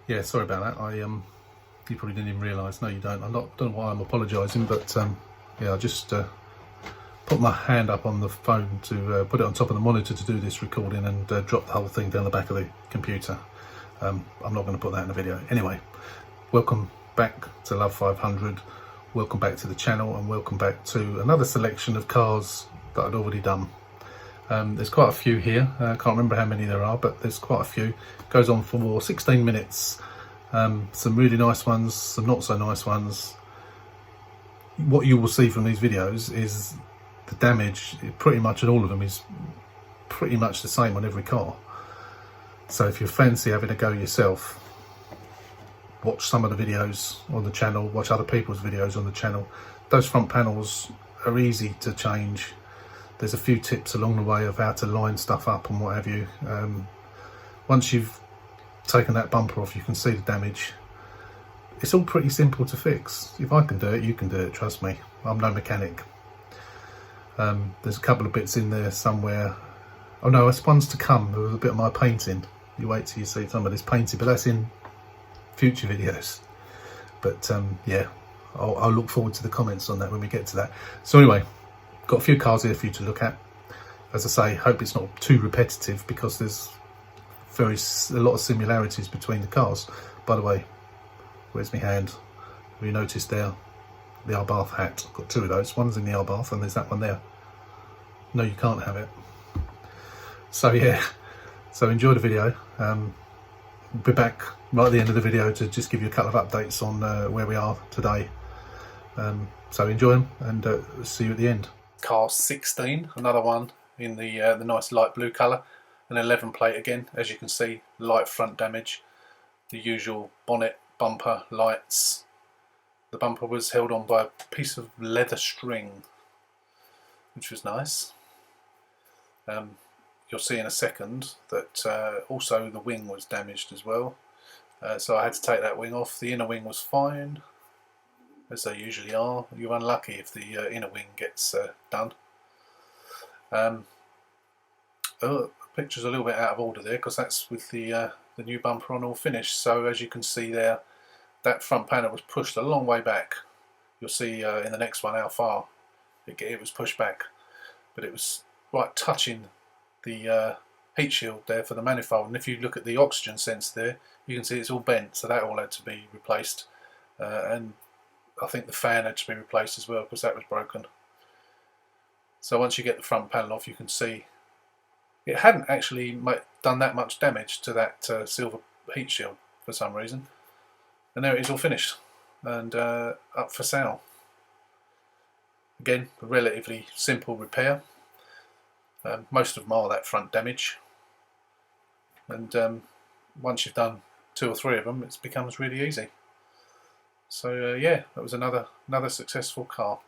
Yeah, sorry about that. You probably didn't even realise. No, you don't. Don't know why I'm apologising, but yeah, I just put my hand up on the phone to put it on top of the monitor to do this recording, and drop the whole thing down the back of the computer. I'm not going to put that in the video. Anyway, welcome back to Love 500. Welcome back to the channel, and welcome back to another selection of cars that I'd already done. There's quite a few here. I can't remember how many there are, but there's quite a few. Goes on for 16 minutes. Some really nice ones, some not so nice ones. What you will see from these videos is the damage, pretty much in all of them, is pretty much the same on every car. So if you fancy having a go yourself, watch some of the videos on the channel, watch other people's videos on the channel. Those front panels are easy to change. There's a few tips along the way of how to line stuff up and what have you. Once you've taken that bumper off, you can see the damage. It's all pretty simple to fix. If I can do it, you can do it, trust me. I'm no mechanic. There's a couple of bits in there somewhere. Oh no, it's one's to come. There was a bit of my painting. You wait till you see some of this painting, but that's in future videos. But yeah, I'll look forward to the comments on that when we get to that. So anyway, got a few cars here for you to look at. As I say, hope it's not too repetitive, because there's a lot of similarities between the cars. By the way, where's my hand? You noticed there the Arbath hat. I've got two of those. One's in the Arbath and there's that one there. No, you can't have it. So yeah, so enjoy the video. We'll be back right at the end of the video to just give you a couple of updates on where we are today. So enjoy them, and see you at the end. Car 16, another one in the nice light blue colour. An 11 plate again, as you can see, light front damage, the usual bonnet, bumper, lights. The bumper was held on by a piece of leather string, which was nice. You'll see in a second that also the wing was damaged as well, so I had to take that wing off. The inner wing was fine, as they usually are. You're unlucky if the inner wing gets done. Oh, the picture's a little bit out of order there, because that's with the new bumper on all finished. So as you can see there, that front panel was pushed a long way back. You'll see in the next one how far it was pushed back, but it was right touching the heat shield there for the manifold. And if you look at the oxygen sensor there, you can see it's all bent, so that all had to be replaced. And I think the fan had to be replaced as well, because that was broken. So once you get the front panel off, you can see it hadn't actually done that much damage to that silver heat shield for some reason. And there it is, all finished and up for sale. Again, a relatively simple repair. Most of them are that front damage, and once you've done 2 or 3 of them, it becomes really easy. So yeah, that was another successful car.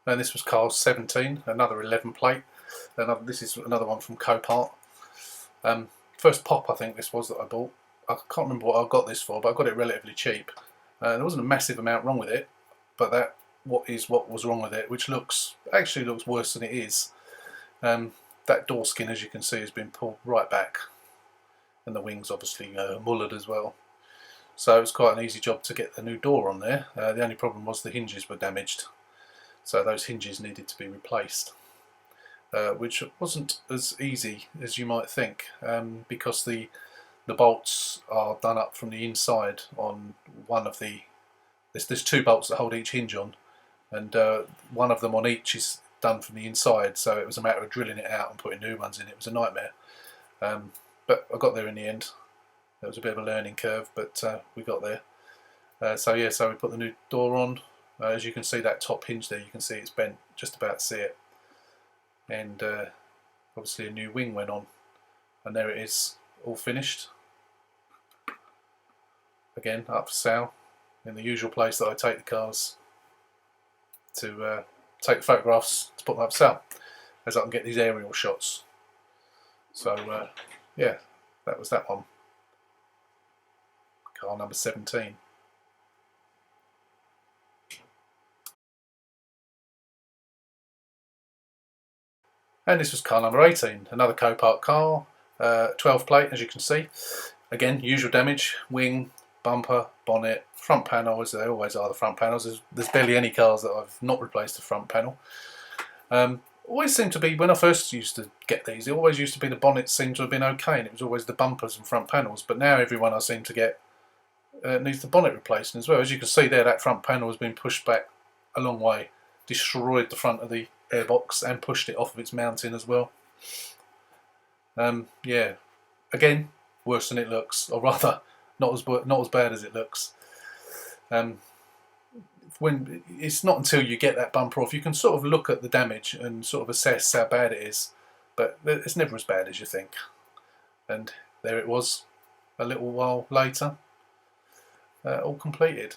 And this was car 17, another 11 plate. This is another one from Copart. First pop, I think this was, that I bought. I can't remember what I got this for, but I got it relatively cheap. There wasn't a massive amount wrong with it, but that what was wrong with it, which actually looks worse than it is. That door skin, as you can see, has been pulled right back, and the wings obviously mullered as well. So it was quite an easy job to get the new door on there. The only problem was the hinges were damaged, so those hinges needed to be replaced, which wasn't as easy as you might think, because the bolts are done up from the inside on one of the. There's 2 bolts that hold each hinge on, and one of them on each is done from the inside, so it was a matter of drilling it out and putting new ones in. It was a nightmare, but I got there in the end. There was a bit of a learning curve, but we got there. So yeah, so we put the new door on. As you can see, that top hinge there, you can see it's bent, just about to see it, and obviously a new wing went on, and there it is, all finished. Again, up for sale in the usual place that I take the cars to take photographs to put them up for sale, as I can get these aerial shots. So yeah, that was that one, car number 17. And this was car number 18, another Copart car, 12 plate as you can see. Again, usual damage, wing, bumper, bonnet, front panel, as they always are the front panels. There's barely any cars that I've not replaced the front panel. Always seemed to be, when I first used to get these, it always used to be the bonnets seemed to have been okay, and it was always the bumpers and front panels. But now everyone I seem to get needs the bonnet replacing as well. As you can see there, that front panel has been pushed back a long way, destroyed the front of the airbox and pushed it off of its mounting as well. Yeah, again, worse than it looks, or rather, not as bad as it looks. When it's not until you get that bumper off, you can sort of look at the damage and sort of assess how bad it is, but it's never as bad as you think. And there it was, a little while later, all completed.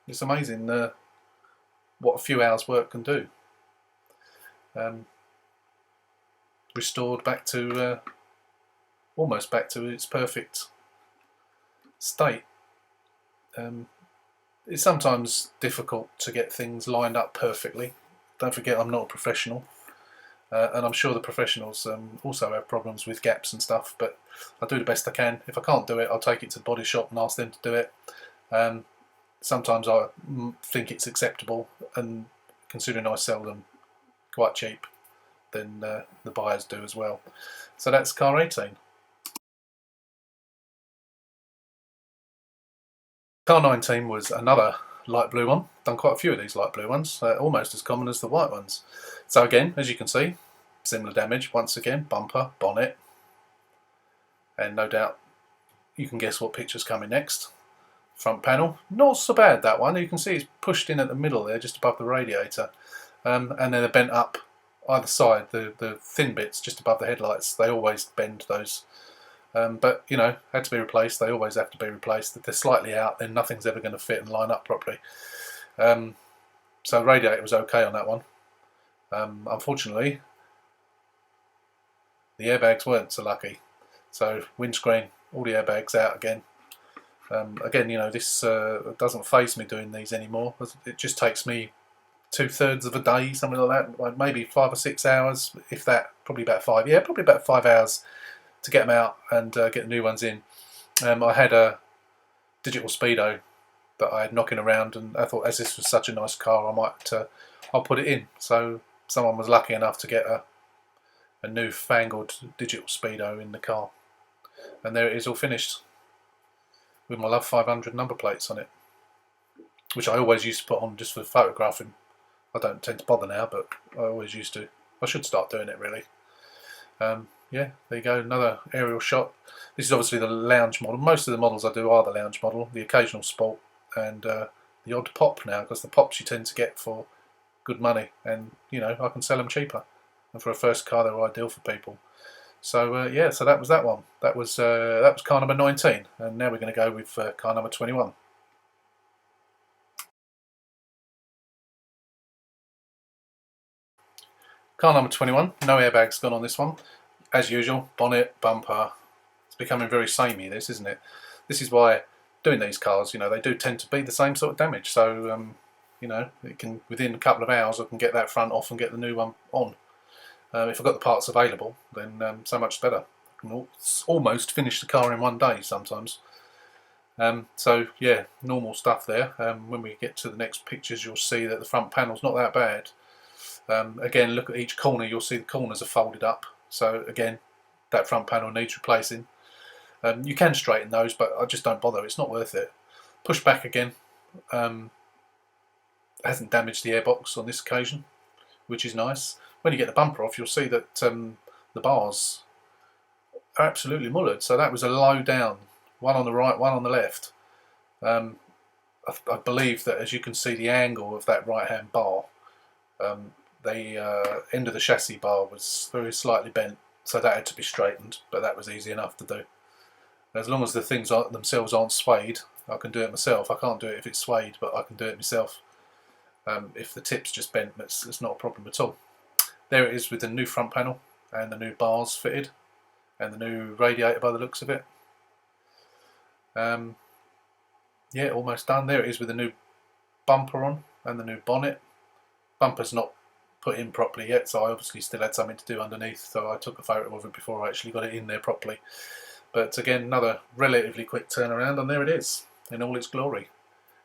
It's amazing what a few hours work can do. Restored back to almost back to its perfect state. It's sometimes difficult to get things lined up perfectly. Don't forget, I'm not a professional, and I'm sure the professionals also have problems with gaps and stuff, but I do the best I can. If I can't do it, I'll take it to the body shop and ask them to do it. Sometimes I think it's acceptable, and considering I sell them quite cheap, then the buyers do as well. So that's car 18. Car 19 was another light blue one. Done quite a few of these light blue ones, almost as common as the white ones. So again, as you can see, similar damage once again, bumper, bonnet, and no doubt you can guess what picture's coming next. Front panel, not so bad, that one. You can see it's pushed in at the middle there, just above the radiator, and then they're bent up either side. The thin bits just above the headlights, they always bend those. But you know, had to be replaced. They always have to be replaced. If they're slightly out, then nothing's ever going to fit and line up properly. So radiator was okay on that one. Unfortunately, the airbags weren't so lucky. So windscreen, all the airbags out again. Again, you know, this doesn't faze me doing these anymore. It just takes me 2/3 of a day, something like that, like maybe 5 or 6 hours, if that. Probably about 5. Yeah, probably about 5 hours to get them out and get the new ones in. I had a digital speedo that I had knocking around, and I thought, as this was such a nice car, I might I'll put it in. So someone was lucky enough to get a new fangled digital speedo in the car, and there it is, all finished with my Love 500 number plates on it, which I always used to put on just for photographing. I don't tend to bother now, but I always used to. I should start doing it really. Yeah, there you go, another aerial shot. This is obviously the lounge model. Most of the models I do are the lounge model, the occasional sport, and the odd pop now, because the pops you tend to get for good money, and you know, I can sell them cheaper. And for a first car, they're ideal for people. So yeah, so that was that one. That was car number 19, and now we're going to go with car number 21. Car number 21, no airbags gone on this one. As usual, bonnet, bumper. It's becoming very samey, this, isn't it? This is why doing these cars, you know, they do tend to be the same sort of damage. So, you know, it can, within a couple of hours, I can get that front off and get the new one on. If I've got the parts available, then so much better. I can almost finish the car in one day sometimes. So yeah, normal stuff there. When we get to the next pictures, you'll see that the front panel's not that bad. Again, look at each corner, you'll see the corners are folded up. So again, that front panel needs replacing. You can straighten those, but I just don't bother, it's not worth it. Push back again. Hasn't damaged the airbox on this occasion, which is nice. When you get the bumper off, you'll see that the bars are absolutely mullered. So that was a low down, one on the right, one on the left. I believe that, as you can see, the angle of that right hand bar, the end of the chassis bar was very slightly bent, so that had to be straightened, but that was easy enough to do. As long as the things themselves aren't swayed, I can do it myself. I can't do it if it's swayed, but I can do it myself. If the tip's just bent, it's not a problem at all. There it is with the new front panel and the new bars fitted and the new radiator by the looks of it. Yeah, almost done. There it is with the new bumper on and the new bonnet. Bumper's not put in properly yet, so I obviously still had something to do underneath, so I took a photo of it before I actually got it in there properly. But again, another relatively quick turnaround, and there it is in all its glory.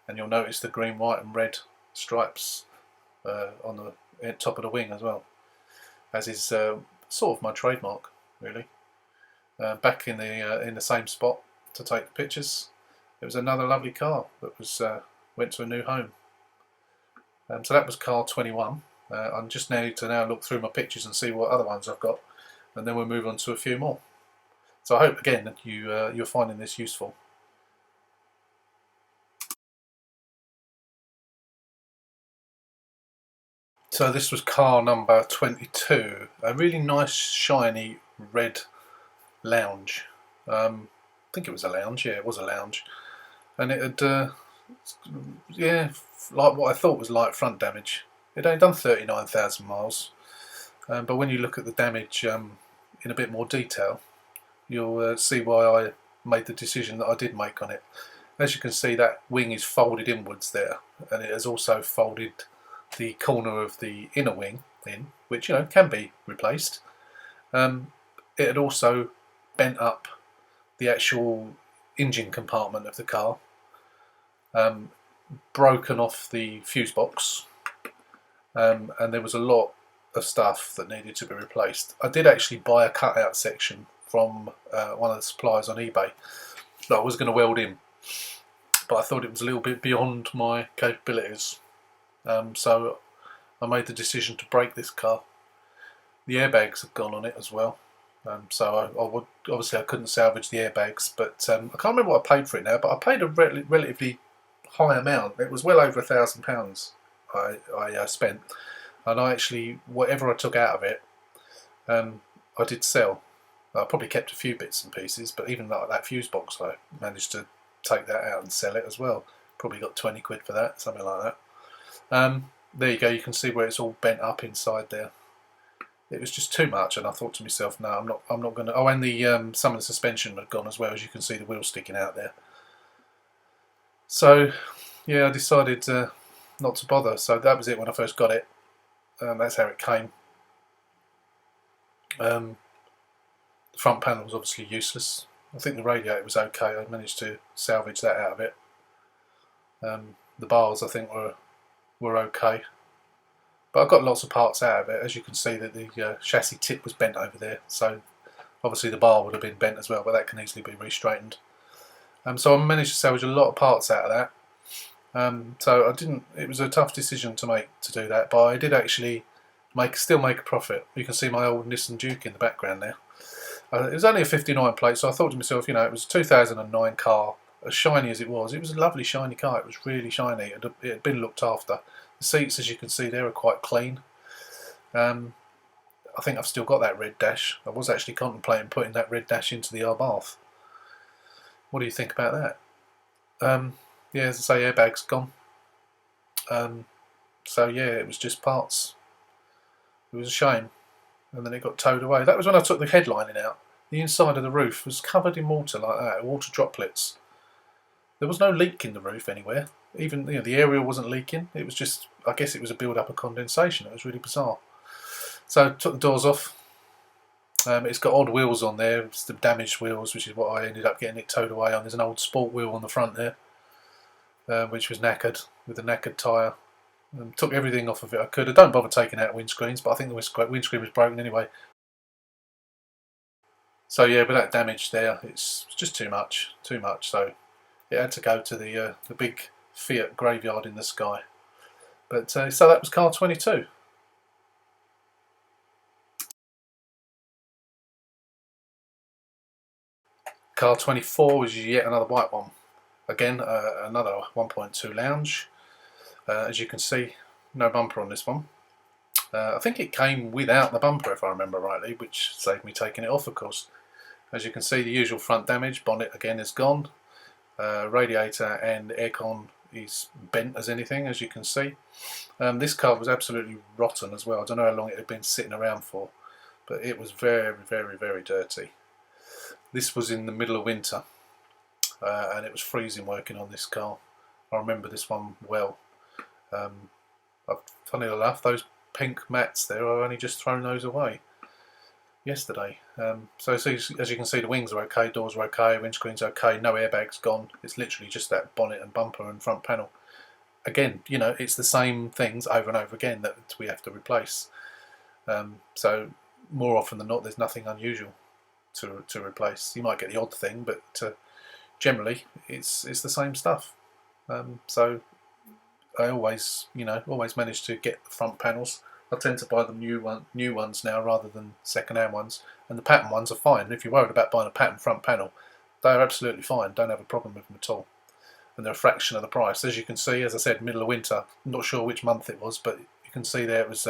And you'll notice the green, white and red stripes on the top of the wing as well, as is sort of my trademark, really. Back in the same spot to take pictures. It was another lovely car that was went to a new home. So that was car 21. I'm just need to now look through my pictures and see what other ones I've got, and then we'll move on to a few more. So I hope again that you're finding this useful. So this was car number 22, a really nice shiny red lounge. I think it was a lounge, yeah, it was a lounge. And it had, yeah, like what I thought was light front damage. It had done 39,000 miles, but when you look at the damage in a bit more detail, you'll see why I made the decision that I did make on it. As you can see, that wing is folded inwards there, and it has also folded the corner of the inner wing in, which can be replaced. It had also bent up the actual engine compartment of the car, broken off the fuse box, and there was a lot of stuff that needed to be replaced. I did actually buy a cutout section from one of the suppliers on eBay that I was going to weld in, but I thought it was a little bit beyond my capabilities, so I made the decision to break this car. The airbags had gone on it as well, so I would, obviously I couldn't salvage the airbags, but I can't remember what I paid for it now, but I paid a relatively high amount. It was well over £1,000 I spent, and I actually, whatever I took out of it, I did sell. I probably kept a few bits and pieces, but even like that fuse box, I managed to take that out and sell it as well. Probably got 20 quid for that, something like that. There you go, you can see where it's all bent up inside there. It was just too much, and I thought to myself, no, I'm not going to. Oh, and the some of the suspension had gone as well, as you can see the wheel sticking out there. So yeah, I decided not to bother. So that was it when I first got it. That's how it came. The front panel was obviously useless. I think the radiator was okay. I managed to salvage that out of it. The bars I think were okay, but I got lots of parts out of it. As you can see, that the chassis tip was bent over there, so obviously the bar would have been bent as well, but that can easily be re-straightened. So I managed to salvage a lot of parts out of that. So I didn't. It was a tough decision to make to do that, but I did actually still make a profit. You can see my old Nissan Duke in the background there. It was only a 59 plate, so I thought to myself, it was a 2009 car, as shiny as it was. It was a lovely shiny car. It was really shiny. It had been looked after. The seats, as you can see there, are quite clean. I think I've still got that red dash. I was actually contemplating putting that red dash into the Arbath. What do you think about that? Yeah, as I say, airbag's gone. So yeah, it was just parts. It was a shame. And then it got towed away. That was when I took the headlining out. The inside of the roof was covered in water like that, water droplets. There was no leak in the roof anywhere. Even the aerial wasn't leaking. It was just, I guess it was a build-up of condensation. It was really bizarre. So I took the doors off. It's got odd wheels on there. It's the damaged wheels, which is what I ended up getting it towed away on. There's an old sport wheel on the front there, which was knackered with a knackered tyre. Took everything off of it I could. I don't bother taking out windscreens, but I think the windscreen was broken anyway. So yeah, with that damage there, it's just too much. So it had to go to the big Fiat graveyard in the sky. But so that was car 22. Car 24 was yet another white one. Again, another 1.2 lounge. As you can see, no bumper on this one. I think it came without the bumper, if I remember rightly, which saved me taking it off, of course. As you can see, the usual front damage. Bonnet again is gone. Radiator and aircon is bent as anything, as you can see. This car was absolutely rotten as well. I don't know how long it had been sitting around for, but it was very, very, very dirty. This was in the middle of winter, and it was freezing working on this car. I remember this one well. Funny enough, those pink mats there, I only just thrown those away yesterday. So as you can see, the wings are okay, doors are okay, windscreen's okay, no airbags gone. It's literally just that bonnet and bumper and front panel. Again, you know, it's the same things over and over again that we have to replace. So more often than not, there's nothing unusual to replace. You might get the odd thing, but generally it's the same stuff. So I always manage to get the front panels. I tend to buy them new ones now rather than second-hand ones, and the pattern ones are fine. And if you're worried about buying a pattern front panel, they're absolutely fine. Don't have a problem with them at all, and they're a fraction of the price. As you can see, as I said, middle of winter. I'm not sure which month it was, but you can see there it was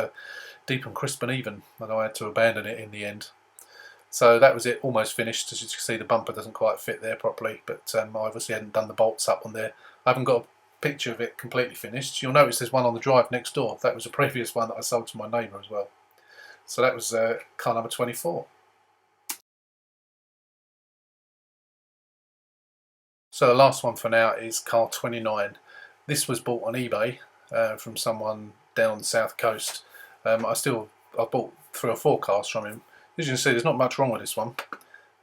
deep and crisp and even, and I had to abandon it in the end. So that was it, almost finished. As you can see, the bumper doesn't quite fit there properly, but I obviously hadn't done the bolts up on there. I haven't got a picture of it completely finished. You'll notice there's one on the drive next door. That was a previous one that I sold to my neighbour as well. So that was car number 24. So the last one for now is car 29. This was bought on eBay from someone down on the south coast. I bought 3 or 4 cars from him. As you can see, there's not much wrong with this one,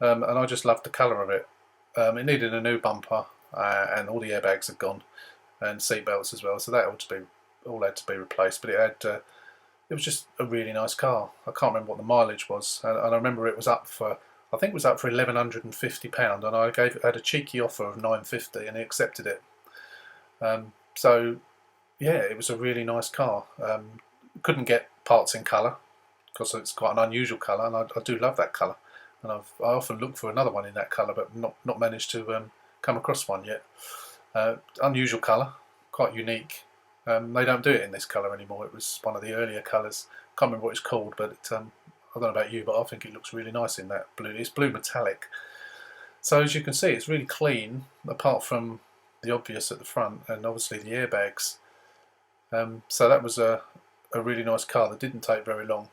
and I just loved the colour of it. It needed a new bumper, and all the airbags had gone, and seat belts as well. So that all had to be replaced. But it was just a really nice car. I can't remember what the mileage was, and I remember it was up for, I think it was up for £1,150, and I had a cheeky offer of £950, and he accepted it. So yeah, it was a really nice car. Couldn't get parts in colour, because it's quite an unusual colour, and I do love that colour, and I often look for another one in that colour, but not managed to come across one yet. Unusual colour, quite unique. They don't do it in this colour anymore. It was one of the earlier colours. Can't remember what it's called, but I don't know about you, but I think it looks really nice in that blue. It's blue metallic. So as you can see, it's really clean, apart from the obvious at the front, and obviously the airbags. So that was a really nice car that didn't take very long.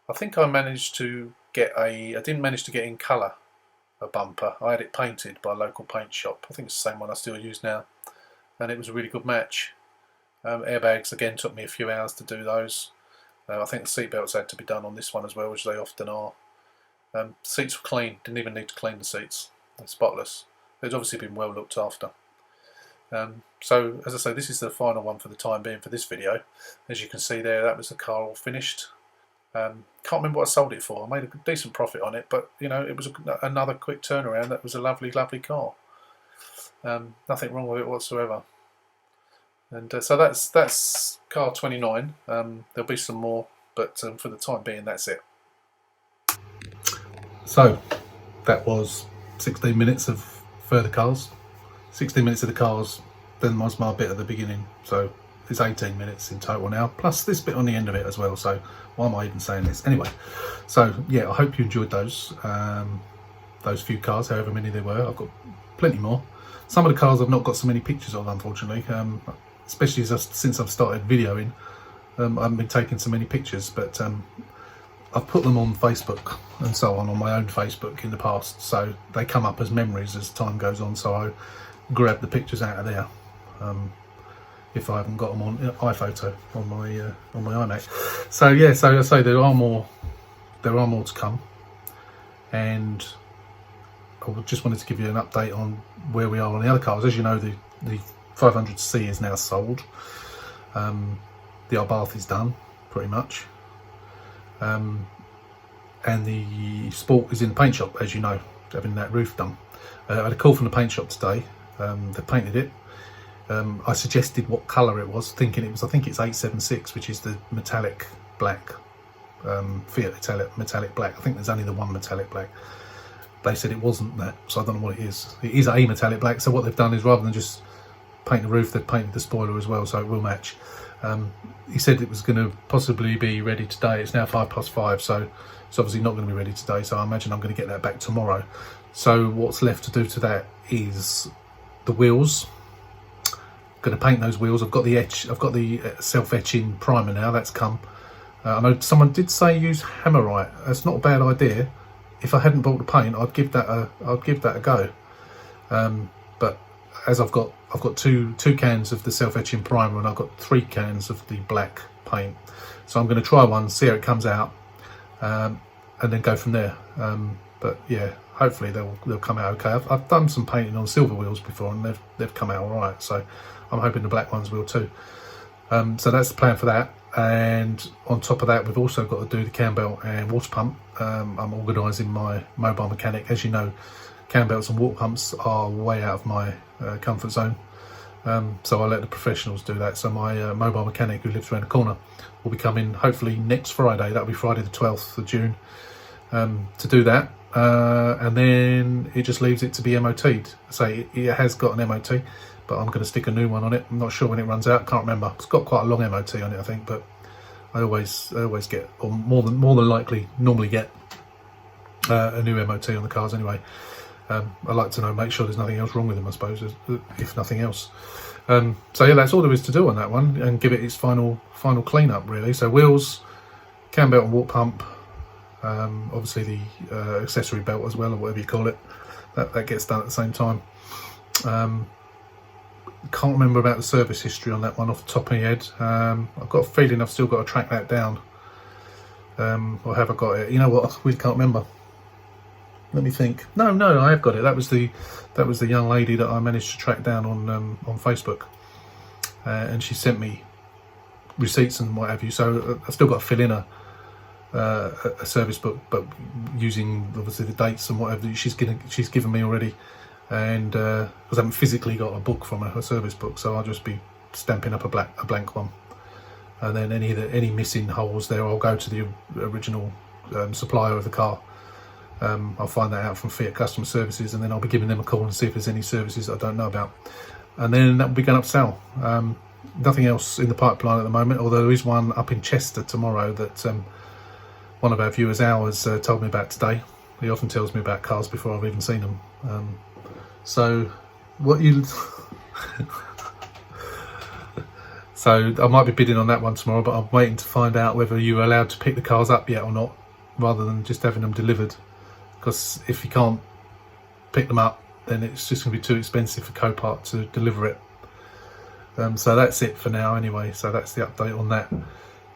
I think I managed to get I didn't manage to get in colour a bumper. I had it painted by a local paint shop. I think it's the same one I still use now, and it was a really good match. Airbags again took me a few hours to do those. I think the seat belts had to be done on this one as well, which they often are. Seats were clean, didn't even need to clean the seats. They're spotless. They'd obviously been well looked after. So as I say, this is the final one for the time being for this video. As you can see there, that was the car all finished. Can't remember what I sold it for. I made a decent profit on it, but you know, it was another quick turnaround. That was a lovely car. Nothing wrong with it whatsoever. And so that's car 29. There'll be some more, but for the time being, that's it. So that was 16 minutes of further cars. 16 minutes of the cars, then was my bit at the beginning. So it's 18 minutes in total now, plus this bit on the end of it as well. So why am I even saying this? Anyway, so yeah, I hope you enjoyed those few cars, however many there were. I've got plenty more. Some of the cars I've not got so many pictures of, unfortunately, especially since I've started videoing. I haven't been taking so many pictures, but I've put them on Facebook and so on my own Facebook in the past, so they come up as memories as time goes on. So I grab the pictures out of there if I haven't got them on iPhoto on my iMac. So yeah, so I say there are more to come, and I just wanted to give you an update on where we are on the other cars. As you know, the 500C is now sold. The Abarth is done pretty much, and the Sport is in the paint shop, as you know, having that roof done. I had a call from the paint shop today. They painted it. I suggested what colour it was, thinking it was, I think it's 876, which is the metallic black, Fiat metallic black. I think there's only the one metallic black. They said it wasn't that, so I don't know what it is. It is a metallic black, so what they've done is, rather than just paint the roof, they've painted the spoiler as well, so it will match. He said it was going to possibly be ready today. It's now 5:05, so it's obviously not going to be ready today, so I imagine I'm going to get that back tomorrow. So what's left to do to that is the wheels. Going to paint those wheels. I've got the self-etching primer now. That's come. I know someone did say use Hammerite. That's not a bad idea. If I hadn't bought the paint, I'd give that a go. But as I've got I've got two cans of the self-etching primer, and I've got 3 cans of the black paint. So I'm going to try one, see how it comes out, and then go from there. But yeah, hopefully they'll come out okay. I've done some painting on silver wheels before, and they've come out all right. So I'm hoping the black ones will too. So that's the plan for that. And on top of that, we've also got to do the cam belt and water pump. I'm organising my mobile mechanic. As you know, cam belts and water pumps are way out of my comfort zone. So I let the professionals do that. So my mobile mechanic, who lives around the corner, will be coming hopefully next Friday. That'll be Friday the 12th of June, to do that. And then it just leaves it to be MOT'd. So it has got an MOT, but I'm going to stick a new one on it. I'm not sure when it runs out. Can't remember. It's got quite a long MOT on it, I think. But I always get, or more than likely, normally get a new MOT on the cars anyway. I like to make sure there's nothing else wrong with them, I suppose, if nothing else. So yeah, that's all there is to do on that one, and give it its final clean up really. So wheels, cam belt and water pump, obviously the accessory belt as well, or whatever you call it, that gets done at the same time. Can't remember about the service history on that one off the top of my head. I've got a feeling I've still got to track that down, or have I got it? You know what, I really can't remember. Let me think. No, I have got it. That was the young lady that I managed to track down on Facebook, and she sent me receipts and what have you. So I've still got to fill in a service book, but using obviously the dates and whatever she's given me already, and because I haven't physically got a book from her, a service book, so I'll just be stamping up a blank one, and then any missing holes there, I'll go to the original supplier of the car. I'll find that out from Fiat Customer Services, and then I'll be giving them a call and see if there's any services I don't know about, and then that will be going up sale. Nothing else in the pipeline at the moment, although there is one up in Chester tomorrow that one of our viewers, Hours, told me about today. He often tells me about cars before I've even seen them. So what you so I might be bidding on that one tomorrow, but I'm waiting to find out whether you're allowed to pick the cars up yet or not, rather than just having them delivered. Because if you can't pick them up, then it's just going to be too expensive for Copart to deliver it. So that's it for now anyway. So that's the update on that.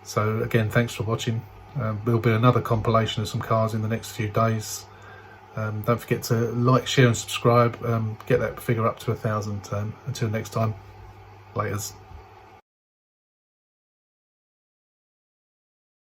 So again, thanks for watching. There'll be another compilation of some cars in the next few days. Don't forget to like, share and subscribe. Get that figure up to 1,000. Until next time, laters.